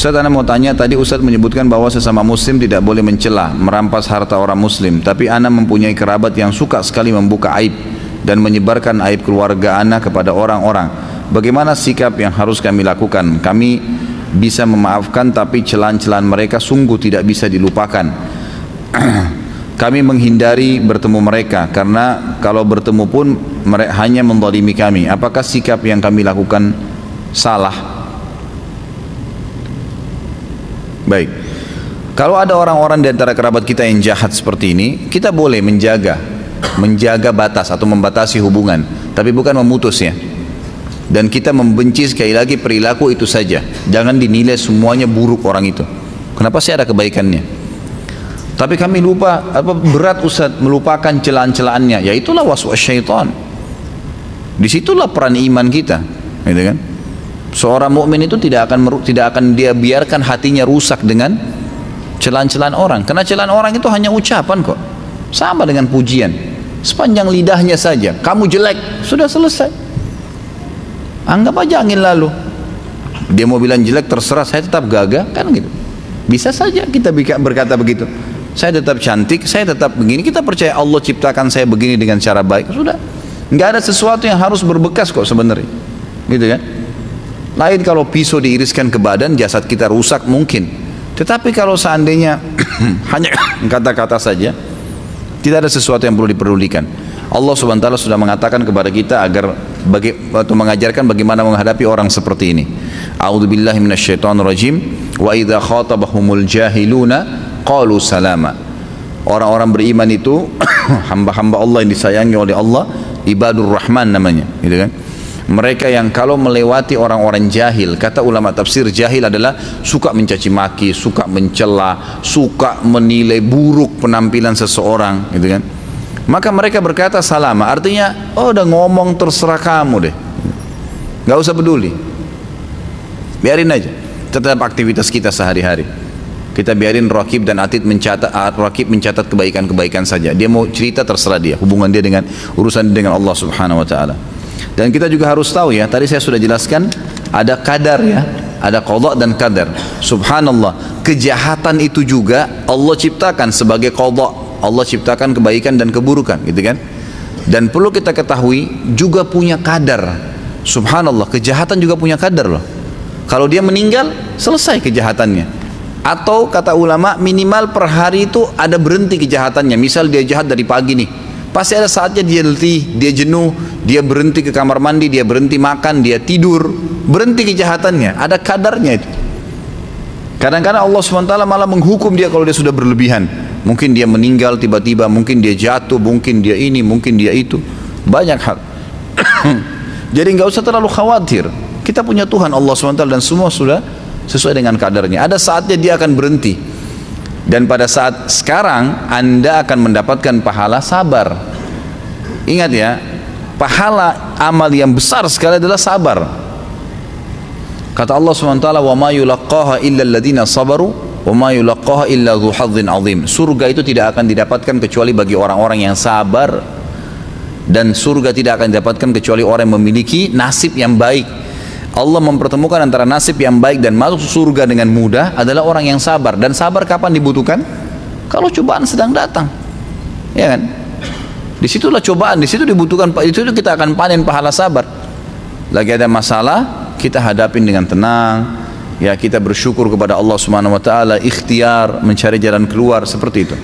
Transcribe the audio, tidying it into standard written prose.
Ustaz, Anda mau tanya, tadi Ustaz menyebutkan bahwa sesama muslim tidak boleh mencela, merampas harta orang muslim. Tapi Anda mempunyai kerabat yang suka sekali membuka aib dan menyebarkan aib keluarga Anda kepada orang-orang. Bagaimana sikap yang harus kami lakukan? Kami bisa memaafkan, tapi celaan-celaan mereka sungguh tidak bisa dilupakan. Kami menghindari bertemu mereka, karena kalau bertemu pun mereka hanya menzalimi kami. Apakah sikap yang kami lakukan salah? Baik, kalau ada orang-orang di antara kerabat kita yang jahat seperti ini, kita boleh menjaga batas atau membatasi hubungan, tapi bukan memutusnya. Dan kita membenci sekali lagi perilaku itu saja. Jangan dinilai semuanya buruk orang itu. Kenapa sih ada kebaikannya? Tapi kami lupa, berat Ustaz melupakan celaan-celaannya. Ya itulah waswas syaitan. Disitulah peran iman kita, gitu kan? Seorang mukmin itu tidak akan dia biarkan hatinya rusak dengan celaan-celaan orang. Karena celaan orang itu hanya ucapan kok. Sama dengan pujian. Sepanjang lidahnya saja, kamu jelek, sudah selesai. Anggap aja angin lalu. Dia mau bilang jelek, terserah, saya tetap gagah, kan gitu. Bisa saja kita berkata begitu. Saya tetap cantik, saya tetap begini. Kita percaya Allah ciptakan saya begini dengan cara baik. Sudah. Nggak ada sesuatu yang harus berbekas kok sebenarnya. Gitu kan? Lain kalau pisau diiriskan ke badan, jasad kita rusak mungkin. Tetapi kalau seandainya hanya kata-kata saja, tidak ada sesuatu yang perlu diperdulikan. Allah Subhanahu wa taala sudah mengatakan kepada kita agar atau mengajarkan bagaimana menghadapi orang seperti ini. A'udzubillahi minasyaitonirrajim. Wa idza khatabahumul jahiluna qalu salama. Orang-orang beriman itu hamba-hamba Allah yang disayangi oleh Allah, ibadur rahman namanya, gitu kan? Mereka yang kalau melewati orang-orang jahil, kata ulama tafsir, jahil adalah suka mencaci maki, suka mencela, suka menilai buruk penampilan seseorang, gitu kan? Maka mereka berkata salama, artinya oh udah ngomong terserah kamu deh, nggak usah peduli, biarin aja, tetap aktivitas kita sehari-hari. Kita biarin Raqib dan Atid mencatat kebaikan-kebaikan saja. Dia mau cerita terserah dia, hubungan dia dengan urusan dengan Allah Subhanahu wa taala. Dan kita juga harus tahu ya, tadi saya sudah jelaskan ada kadar ya, ada qada dan kadar. Subhanallah, kejahatan itu juga Allah ciptakan sebagai qada. Allah ciptakan kebaikan dan keburukan, gitu kan? Dan perlu kita ketahui juga punya kadar. Subhanallah, kejahatan juga punya kadar loh. Kalau dia meninggal, selesai kejahatannya. Atau kata ulama minimal per hari itu ada berhenti kejahatannya. Misal dia jahat dari pagi nih, pasti ada saatnya dia letih, dia jenuh, dia berhenti ke kamar mandi, dia berhenti makan, dia tidur, berhenti kejahatannya. Ada kadarnya itu. Kadang-kadang Allah SWT malah menghukum dia kalau dia sudah berlebihan. Mungkin dia meninggal tiba-tiba, mungkin dia jatuh, mungkin dia ini, mungkin dia itu. Banyak hal. Jadi nggak usah terlalu khawatir. Kita punya Tuhan Allah SWT dan semua sudah sesuai dengan kadarnya. Ada saatnya dia akan berhenti. Dan pada saat sekarang Anda akan mendapatkan pahala sabar. Ingat ya, pahala amal yang besar sekali adalah sabar. Kata Allah SWT, wa ma yulaqqaha illa alladhina sabaru wa ma yulaqqaha illa dzu hadzin azim. Surga itu tidak akan didapatkan kecuali bagi orang-orang yang sabar, dan surga tidak akan didapatkan kecuali orang yang memiliki nasib yang baik. Allah mempertemukan antara nasib yang baik dan masuk surga dengan mudah adalah orang yang sabar. Dan sabar kapan dibutuhkan? Kalau cobaan sedang datang, ya kan? Disitulah cobaan, disitu dibutuhkan, disitu kita akan panen pahala sabar. Lagi ada masalah, kita hadapin dengan tenang, ya kita bersyukur kepada Allah Subhanahu wa taala, ikhtiar mencari jalan keluar, seperti itu.